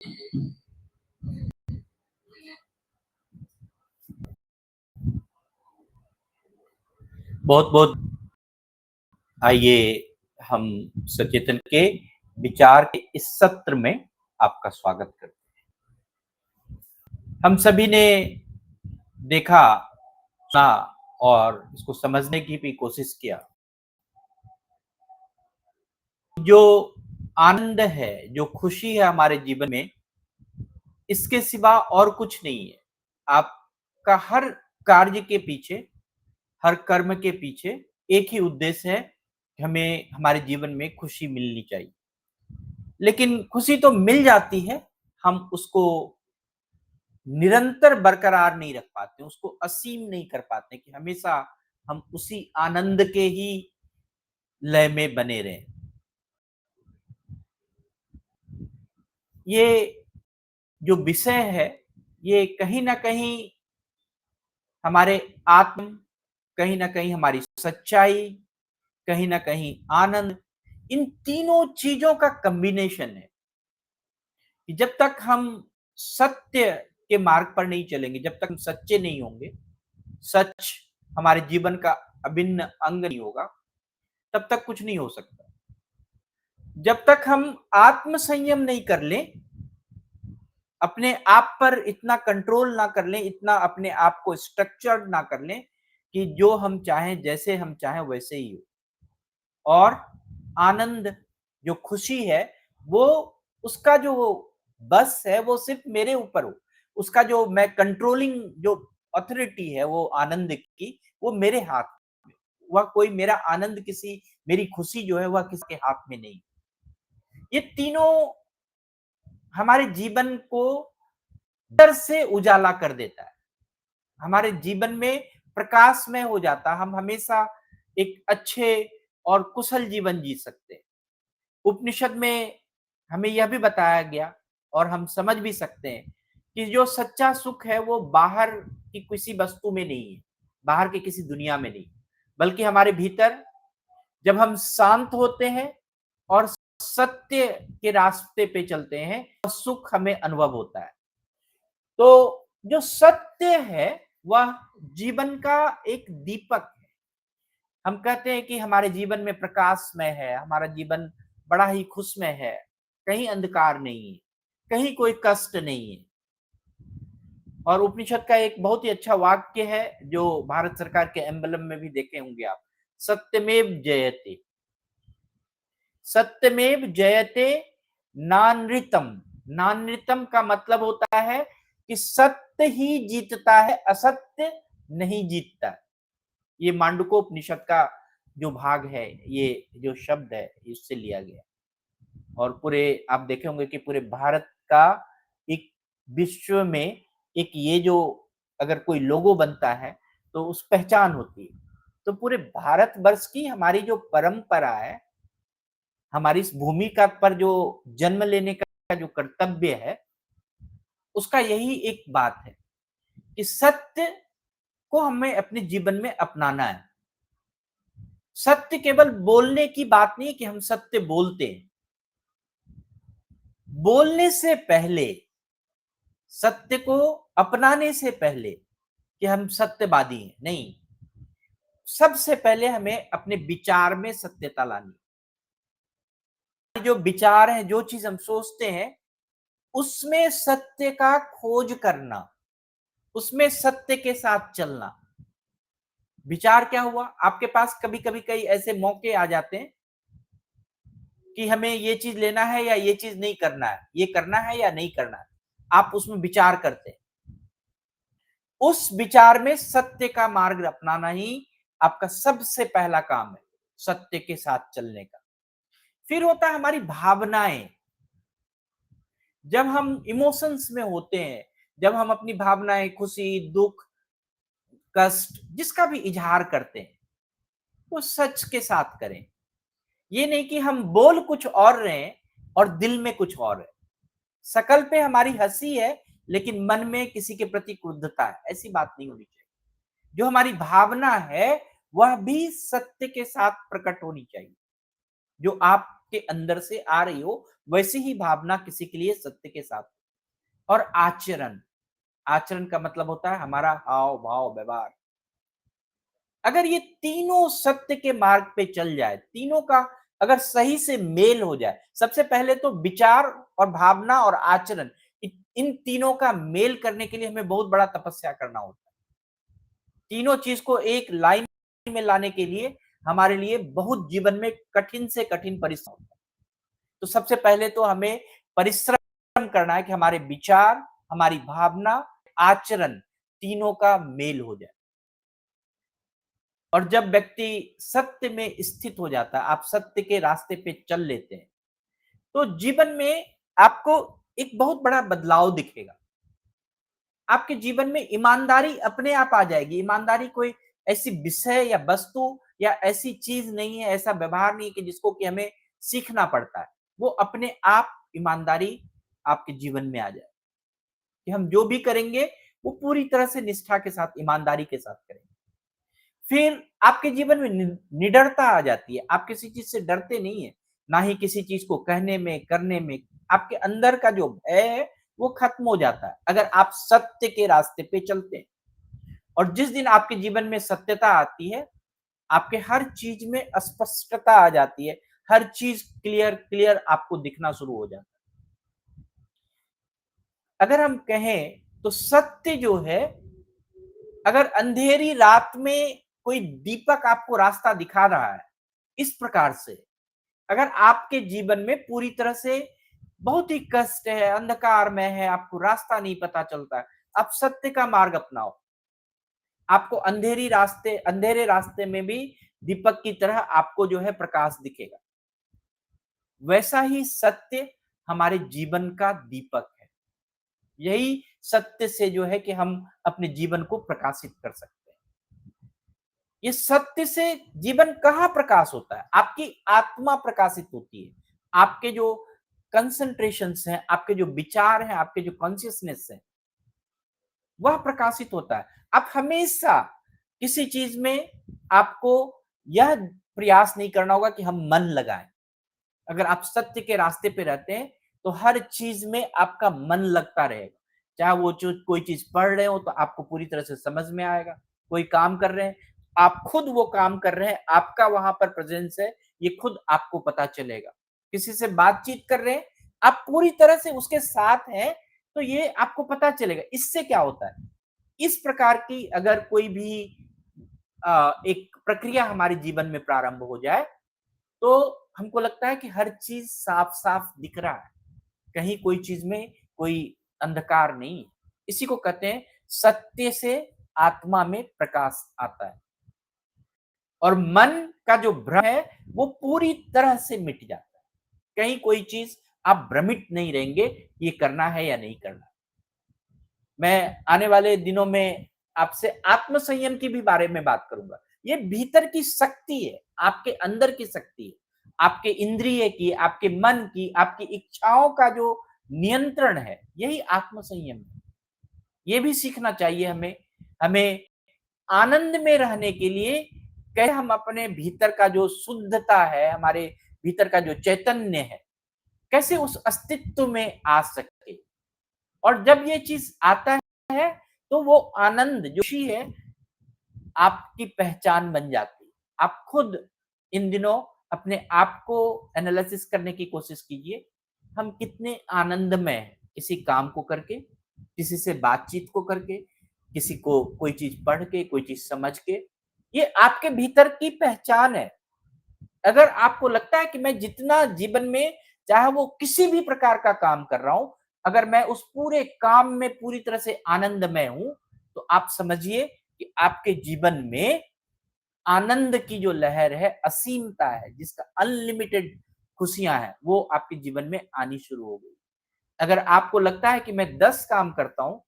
बहुत बहुत आइए हम सचेतन के विचार के इस सत्र में आपका स्वागत करते हैं। हम सभी ने देखा, सुना और इसको समझने की भी कोशिश किया। जो आनंद है, जो खुशी है हमारे जीवन में, इसके सिवा और कुछ नहीं है। आपका हर कार्य के पीछे, हर कर्म के पीछे एक ही उद्देश्य है कि हमें हमारे जीवन में खुशी मिलनी चाहिए। लेकिन खुशी तो मिल जाती है, हम उसको निरंतर बरकरार नहीं रख पाते, उसको असीम नहीं कर पाते कि हमेशा हम उसी आनंद के ही लय में बने रहें। ये जो विषय है, ये कहीं न कहीं हमारे आत्म, कहीं न कहीं हमारी सच्चाई, कहीं न कहीं आनंद, इन तीनों चीज़ों का कॉम्बिनेशन है। कि जब तक हम सत्य के मार्ग पर नहीं चलेंगे, जब तक हम सच्चे नहीं होंगे, सच हमारे जीवन का अभिन्न अंग नहीं होगा, तब तक कुछ नहीं हो सकता। जब तक हम आत्म संयम नहीं कर लें, अपने आप पर इतना कंट्रोल ना कर लें, इतना अपने आप को स्ट्रक्चर्ड ना कर लें कि जो हम चाहें, जैसे हम चाहें वैसे ही हो। और आनंद, जो खुशी है, वो उसका जो बस है वो सिर्फ मेरे ऊपर हो। उसका जो मैं कंट्रोलिंग जो अथॉरिटी है वो आनंद की, वो मेरे हाथ में। वह कोई मेरा आनंद, किसी मेरी खुशी जो है वह किसी के हाथ में नहीं। ये तीनों हमारे जीवन को अंदर से उजाला कर देता है, हमारे जीवन में प्रकाशमय हो जाता है। हम हमेशा एक अच्छे और कुशल जीवन जी सकते हैं। उपनिषद में हमें यह भी बताया गया और हम समझ भी सकते हैं कि जो सच्चा सुख है वो बाहर की किसी वस्तु में नहीं है, बाहर की किसी दुनिया में नहीं, बल्कि हमारे भीतर जब हम शांत होते हैं और सत्य के रास्ते पे चलते हैं तो सुख हमें अनुभव होता है। तो जो सत्य है वह जीवन का एक दीपक है। हम कहते हैं कि हमारे जीवन में प्रकाशमय है, हमारा जीवन बड़ा ही खुशमय है, कहीं अंधकार नहीं है, कहीं कोई कष्ट नहीं है। और उपनिषद का एक बहुत ही अच्छा वाक्य है जो भारत सरकार के एम्बलम में भी देखे होंगे आप, सत्यमेव जयते। सत्यमेव जयते नानृतम। नानृतम का मतलब होता है कि सत्य ही जीतता है, असत्य नहीं जीतता। ये मांडुक्योपनिषद का जो भाग है, ये जो शब्द है, इससे लिया गया। और पूरे आप देखे होंगे कि पूरे भारत का एक विश्व में एक ये जो अगर कोई लोगो बनता है तो उस पहचान होती है। तो पूरे भारत वर्ष की हमारी जो परंपरा है, हमारी इस भूमि का पर जो जन्म लेने का जो कर्तव्य है, उसका यही एक बात है कि सत्य को हमें अपने जीवन में अपनाना है। सत्य केवल बोलने की बात नहीं कि हम सत्य बोलते हैं। बोलने से पहले, सत्य को अपनाने से पहले कि हम सत्यवादी हैं, नहीं। सबसे पहले हमें अपने विचार में सत्यता लानी। जो विचार है, जो चीज हम सोचते हैं, उसमें सत्य का खोज करना, उसमें सत्य के साथ चलना। विचार क्या हुआ, आपके पास कभी कभी कई ऐसे मौके आ जाते हैं कि हमें ये चीज लेना है या ये चीज नहीं करना है, ये करना है या नहीं करना है। आप उसमें विचार करते हैं, उस विचार में सत्य का मार्ग अपनाना ही आपका सबसे पहला काम है, सत्य के साथ चलने का। फिर होता है हमारी भावनाएं। जब हम इमोशंस में होते हैं, जब हम अपनी भावनाएं, खुशी, दुख, कष्ट, जिसका भी इजहार करते हैं, वो सच के साथ करें। ये नहीं कि हम बोल कुछ और रहे हैं और दिल में कुछ और है। शकल पे हमारी हंसी है लेकिन मन में किसी के प्रति क्रुद्धता है, ऐसी बात नहीं होनी चाहिए। जो हमारी भावना है वह भी सत्य के साथ प्रकट होनी चाहिए। जो आप आपके अंदर से आ रही हो, वैसी ही भावना किसी के लिए सत्य के साथ। और आचरण, आचरण का मतलब होता है हमारा हाव भाव व्यवहार। अगर ये तीनों सत्य के मार्ग पे चल जाए, तीनों का अगर सही से मेल हो जाए, सबसे पहले तो विचार और भावना और आचरण, इन तीनों का मेल करने के लिए हमें बहुत बड़ा तपस्या करना होता है। तीनों चीज को एक लाइन में लाने के लिए हमारे लिए बहुत जीवन में कठिन से कठिन परिश्रम होता है। तो सबसे पहले तो हमें परिश्रम करना है कि हमारे विचार, हमारी भावना, आचरण तीनों का मेल हो जाए। और जब व्यक्ति सत्य में स्थित हो जाता है, आप सत्य के रास्ते पे चल लेते हैं, तो जीवन में आपको एक बहुत बड़ा बदलाव दिखेगा। आपके जीवन में ईमानदारी अपने आप आ जाएगी। ईमानदारी कोई ऐसी विषय या वस्तु या ऐसी चीज नहीं है, ऐसा व्यवहार नहीं है कि जिसको कि हमें सीखना पड़ता है। वो अपने आप ईमानदारी आपके जीवन में आ जाए कि हम जो भी करेंगे वो पूरी तरह से निष्ठा के साथ, ईमानदारी के साथ करेंगे। फिर आपके जीवन में निडरता आ जाती है। आप किसी चीज से डरते नहीं है, ना ही किसी चीज को कहने में, करने में। आपके अंदर का जो भय है वो खत्म हो जाता है अगर आप सत्य के रास्ते पे चलते हैं। और जिस दिन आपके जीवन में सत्यता आती है, आपके हर चीज में स्पष्टता आ जाती है, हर चीज क्लियर क्लियर आपको दिखना शुरू हो जाता है। अगर हम कहें तो सत्य जो है, अगर अंधेरी रात में कोई दीपक आपको रास्ता दिखा रहा है, इस प्रकार से अगर आपके जीवन में पूरी तरह से बहुत ही कष्ट है, अंधकार में है, आपको रास्ता नहीं पता चलता है, आप सत्य का मार्ग अपनाओ। आपको अंधेरे रास्ते में भी दीपक की तरह आपको जो है प्रकाश दिखेगा। वैसा ही सत्य हमारे जीवन का दीपक है। यही सत्य से जो है कि हम अपने जीवन को प्रकाशित कर सकते हैं। ये सत्य से जीवन कहाँ प्रकाश होता है? आपकी आत्मा प्रकाशित होती है। आपके जो कंसंट्रेशंस हैं, आपके जो विचार हैं, आपके जो कॉन्शियसनेस है, वह प्रकाशित होता है। आप हमेशा किसी चीज में आपको यह प्रयास नहीं करना होगा कि हम मन लगाएं। अगर आप सत्य के रास्ते पे रहते हैं, तो हर चीज में आपका मन लगता रहेगा। चाहे वो जो कोई चीज पढ़ रहे हो तो आपको पूरी तरह से समझ में आएगा। कोई काम कर रहे हैं, आप खुद वो काम कर रहे हैं, आपका वहां पर प्रेजेंस है, ये खुद आपको पता चलेगा। किसी से बातचीत कर रहे हैं, आप पूरी तरह से उसके साथ हैं, तो ये आपको पता चलेगा। इससे क्या होता है, इस प्रकार की अगर कोई भी एक प्रक्रिया हमारे जीवन में प्रारंभ हो जाए, तो हमको लगता है कि हर चीज साफ साफ दिख रहा है, कहीं कोई चीज में कोई अंधकार नहीं। इसी को कहते हैं सत्य से आत्मा में प्रकाश आता है, और मन का जो भ्रम है वो पूरी तरह से मिट जाता है। कहीं कोई चीज आप भ्रमित नहीं रहेंगे, ये करना है या नहीं करना। मैं आने वाले दिनों में आपसे आत्म संयम की भी बारे में बात करूंगा। ये भीतर की शक्ति है, आपके अंदर की शक्ति है, आपके इंद्रिय की, आपके मन की, आपकी इच्छाओं का जो नियंत्रण है, यही आत्म संयम है। ये भी सीखना चाहिए हमें। हमें आनंद में रहने के लिए कैसे हम अपने भीतर का जो शुद्धता है, हमारे भीतर का जो चैतन्य है, कैसे उस अस्तित्व में आ सके। और जब ये चीज आता है, तो वो आनंद जो खुशी है आपकी पहचान बन जाती है। आप खुद इन दिनों अपने आप को एनालिसिस करने की कोशिश कीजिए, हम कितने आनंदमय हैं किसी काम को करके, किसी से बातचीत को करके, किसी को कोई चीज पढ़ के, कोई चीज समझ के। ये आपके भीतर की पहचान है। अगर आपको लगता है कि मैं जितना जीवन में, चाहे वो किसी भी प्रकार का काम कर रहा हूं, अगर मैं उस पूरे काम में पूरी तरह से आनंदमय हूं, तो आप समझिए कि आपके जीवन में आनंद की जो लहर है, असीमता है, जिसका अनलिमिटेड खुशियां हैं, वो आपके जीवन में आनी शुरू हो गई। अगर आपको लगता है कि मैं 10 काम करता हूं,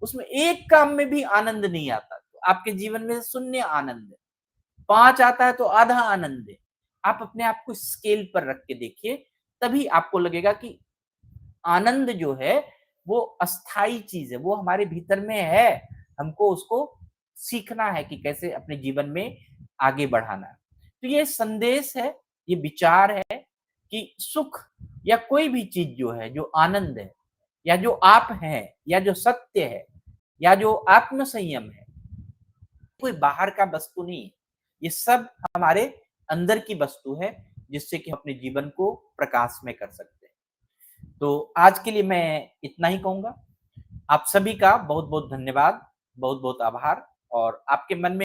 उसमें एक काम में भी आनंद नहीं आता, तो आपके जीवन में शून्य आनंद है। 5 आता है तो आधा आनंद है। आप अपने आप को स्केल पर रख के देखिए, तभी आपको लगेगा कि आनंद जो है वो अस्थाई चीज है, वो हमारे भीतर में है। हमको उसको सीखना है कि कैसे अपने जीवन में आगे बढ़ाना है। तो ये संदेश है, ये विचार है कि सुख या कोई भी चीज जो है, जो आनंद है, या जो आप हैं, या जो सत्य है, या जो आत्म संयम है, कोई बाहर का वस्तु नहीं है। ये सब हमारे अंदर की वस्तु है, जिससे कि हम अपने जीवन को प्रकाश में कर सकते हैं। तो आज के लिए मैं इतना ही कहूंगा। आप सभी का बहुत बहुत धन्यवाद, बहुत बहुत आभार। और आपके मन में